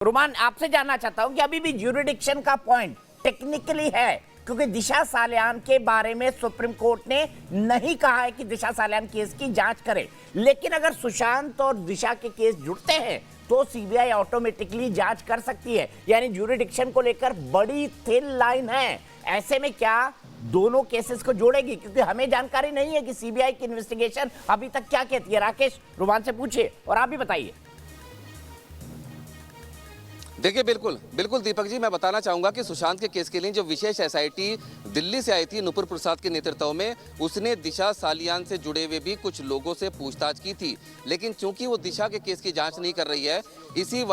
रुमान, आपसे जानना चाहता हूं कि अभी भी ज्यूरिडिक्शन का पॉइंट टेक्निकली है, क्योंकि दिशा सालियान के बारे में सुप्रीम कोर्ट ने नहीं कहा है कि दिशा सालियान केस की जांच करे, लेकिन अगर सुशांत और दिशा के केस जुड़ते हैं तो सीबीआई ऑटोमेटिकली जांच कर सकती है। यानी ज्यूरिडिक्शन को लेकर बड़ी थिन लाइन है। ऐसे में क्या दोनों केसेस को जोड़ेगी? क्योंकि हमें जानकारी नहीं है कि सीबीआई की इन्वेस्टिगेशन अभी तक क्या कहती है। राकेश, रुमान से पूछिए और आप भी बताइए। देखिए, बिल्कुल दीपक जी, मैं बताना चाहूंगा कि सुशांत के केस के लिए जो विशेष एसआईटी दिल्ली से आई थी नुपुर प्रसाद के नेतृत्व में, उसने दिशा सालियान से जुड़े हुए भी कुछ लोगों से पूछताछ की थी। लेकिन चूंकि वो दिशा के केस की जांच नहीं कर रही है, इसी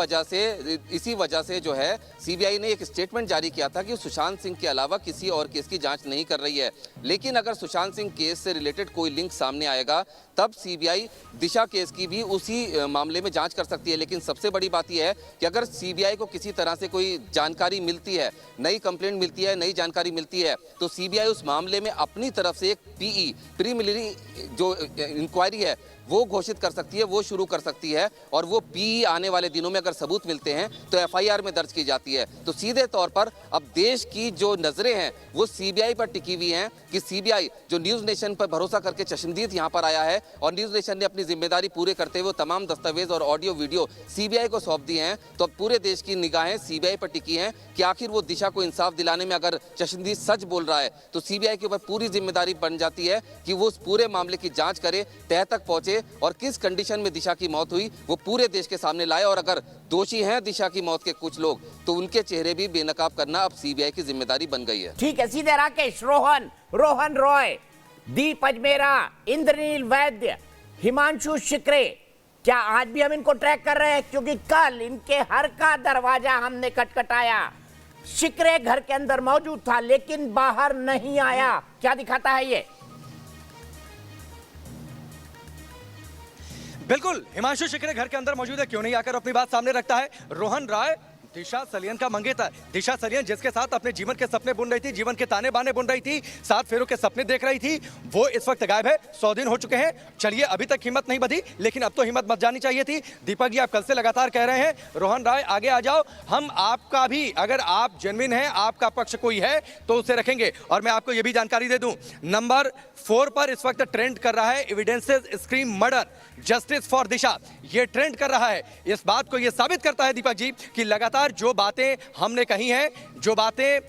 वजह से जो है सीबीआई ने एक स्टेटमेंट जारी किया था कि सुशांत सिंह के अलावा किसी और केस की जांच नहीं कर रही है। लेकिन अगर सुशांत सिंह केस से रिलेटेड कोई लिंक सामने आएगा तब सीबीआई दिशा केस की भी उसी मामले में जांच कर सकती है। लेकिन सबसे बड़ी बात यह है कि अगर सीबीआई को किसी तरह से कोई जानकारी मिलती है, नई कंप्लेंट मिलती है, नई जानकारी मिलती है, तो सीबीआई उस मामले में अपनी तरफ से एक पीई प्रीलिमिनरी जो इंक्वायरी है वो घोषित कर सकती है, वो शुरू कर सकती है। और वो पीई आने वाले दिनों में अगर सबूत मिलते हैं तो एफआईआर में दर्ज की जाती है। तो सीधे तौर पर अब देश की जो नजरें हैं वो सीबीआई पर टिकी हुई हैं कि सीबीआई जो न्यूज नेशन पर भरोसा करके चश्मदीद यहां पर आया है और न्यूज नेशन ने अपनी जिम्मेदारी पूरे करते हुए तमाम दस्तावेज और ऑडियो वीडियो सीबीआई को सौंप दिए हैं, तो अब पूरे देश की निगाहें सीबीआई पर टिकी हैं कि आखिर वो दिशा को इंसाफ दिलाने में अगर चश्मदीद सच बोल रहा है तो सीबीआई के ऊपर पूरी जिम्मेदारी बन जाती है कि वो उस पूरे मामले की जांच करे, तह तक पहुंचे और किस कंडीशन में दिशा की मौत हुई वो पूरे देश के सामने लाए। और अगर दोषी हैं दिशा की मौत के कुछ लोग तो उनके चेहरे भी बेनकाब करना अब सीबीआई की जिम्मेदारी बन गई है। ठीक है, सीधे राकेश, रोहन रॉय, दीप अजमेरा, इंद्रनील वैद्य, हिमांशु शिकरे, क्या आज भी हम इनको ट्रैक कर रहे हैं? क्योंकि कल इनके हर का दरवाजा हमने खटखटाया। शिकरे घर के अंदर मौजूद था लेकिन बाहर नहीं आया। क्या दिखाता है ये? बिल्कुल, हिमांशु शिकरे घर के अंदर मौजूद है, क्यों नहीं आकर अपनी बात सामने रखता है। रोहन राय दिशा सलियन का मंगेतर, दिशा सलियन जिसके साथ अपने जीवन के सपने बुन रही थी, जीवन के ताने बाने बुन रही थी, 7 फेरों के सपने देख रही थी, वो इस वक्त गायब है। 100 दिन हो चुके हैं। चलिए, अभी तक हिम्मत नहीं बधी, लेकिन अब तो हिम्मत मत जानी चाहिए थी। दीपक जी, आप कल से लगातार कह रहे हैं रोहन राय आगे आ जाओ, हम आपका भी, अगर आप जेन्युइन हैं, आपका पक्ष कोई है तो उसे रखेंगे। और मैं आपको यह भी जानकारी दे दूं, नंबर 4 पर इस वक्त ट्रेंड कर रहा है evidences scream murder justice for Disha, ये ट्रेंड कर रहा है। इस बात को यह साबित करता है दीपक जी कि लगातार जो बातें हमने कही हैं, जो बातें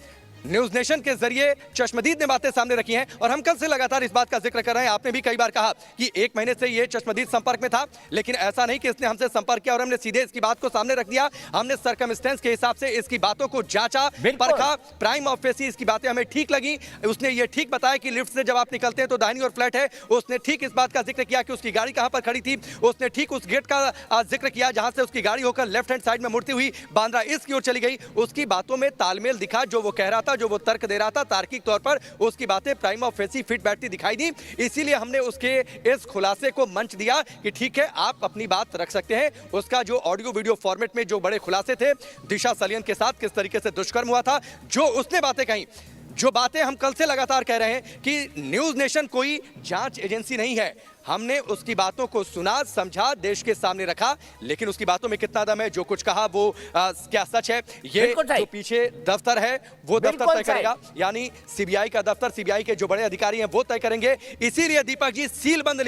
न्यूज नेशन के जरिए चश्मदीद ने बातें सामने रखी हैं, और हम कल से लगातार इस बात का जिक्र कर रहे हैं। आपने भी कई बार कहा कि 1 महीने से ये चश्मदीद संपर्क में था, लेकिन ऐसा नहीं कि इसने हमसे संपर्क किया और हमने सीधे इसकी बात को सामने रख दिया। हमने सर्कमस्टेंस के हिसाब से इसकी बातों को जांचा, परखा, प्राइम ऑफ फेसी इसकी बातें हमें ठीक लगी। उसने ये ठीक बताया कि लिफ्ट से जब आप निकलते हैं तो दाहिनी ओर फ्लैट है। उसने ठीक इस बात का जिक्र किया कि उसकी गाड़ी कहां पर खड़ी थी। उसने ठीक उस गेट का जिक्र किया जहां से उसकी गाड़ी होकर लेफ्ट हैंड साइड में मुड़ती हुई बांद्रा ईस्ट की ओर चली गई। उसकी बातों में तालमेल दिखा, जो वो कह रहा था, जो वो तर्क दे रहा था, तार्किक तौर पर उसकी बातें प्राइम ऑफ फेसी फिट बैठती दिखाई दी। इसीलिए हमने उसके इस खुलासे को मंच दिया कि ठीक है, आप अपनी बात रख सकते हैं। उसका जो ऑडियो वीडियो फॉर्मेट में जो बड़े खुलासे थे, दिशा सलियन के साथ किस तरीके से दुष्कर्म हुआ था, जो उसने बातें कही, जो बातें हम कल से लगातार कह रहे हैं कि न्यूज नेशन कोई जांच एजेंसी नहीं है। हमने उसकी बातों को सुना, समझा, देश के सामने रखा, लेकिन उसकी बातों में कितना दम है, जो कुछ कहा वो क्या सच है, ये जो पीछे दफ्तर है वो दफ्तर तय करेगा। यानी सीबीआई का दफ्तर, सीबीआई के जो बड़े अधिकारी हैं वो तय करेंगे। इसीलिए दीपक जी, सीलबंद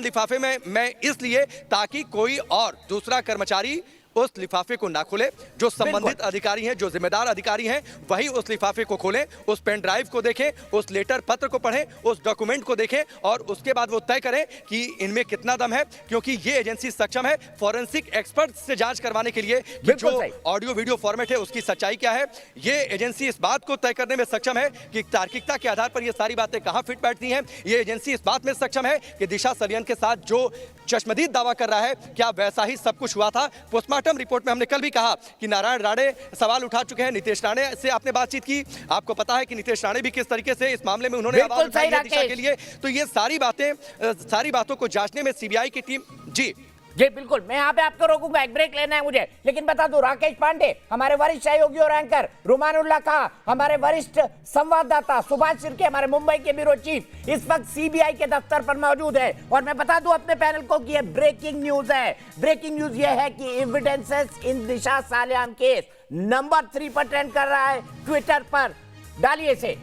लिफाफे में मैं इसलिए ताकि कोई और दूसरा कर्मचारी उस लिफाफे को ना खोले। जो संबंधित अधिकारी हैं, जो जिम्मेदार अधिकारी हैं, वही उस लिफाफे को खोलें, उस पेन ड्राइव को देखें, उस लेटर पत्र को पढ़ें, उस डॉक्यूमेंट को देखें और उसके बाद वो तय करें कि इनमें कितना दम है। क्योंकि ये एजेंसी सक्षम है फॉरेंसिक एक्सपर्ट से जांच करवाने के लिए कि जो ऑडियो वीडियो फॉर्मेट है उसकी सच्चाई क्या है। ये एजेंसी इस बात को तय करने में सक्षम है कि तार्किकता के आधार पर ये सारी बातें कहां फिट बैठती हैं। ये एजेंसी इस बात में सक्षम है कि दिशा सलियन के साथ जो चश्मदीद दावा कर रहा है, क्या वैसा ही सब कुछ हुआ था। पोस्टमार्टम रिपोर्ट में हमने कल भी कहा कि नारायण राणे सवाल उठा चुके हैं। नीतीश राणे से आपने बातचीत की, आपको पता है कि नीतीश राणे भी किस तरीके से इस मामले में उन्होंने आवाज उठाई है दिशा के लिए। तो ये सारी बातों को जांचने में सीबीआई की टीम जी जी बिल्कुल, मैं यहाँ पे आपको रोकूंगा, एक ब्रेक लेना है मुझे, लेकिन बता दूं राकेश पांडे हमारे वरिष्ठ सहयोगी और एंकर, रुमानुल्लाह खां हमारे वरिष्ठ संवाददाता, सुभाष शिर्के हमारे मुंबई के ब्यूरो चीफ इस वक्त सीबीआई के दफ्तर पर मौजूद है। और मैं बता दूं अपने पैनल को कि ये ब्रेकिंग न्यूज है। ब्रेकिंग न्यूज ये है कि एविडेंसेस इन दिशा सालियान केस नंबर 3 पर ट्रेंड कर रहा है ट्विटर पर। डालिए से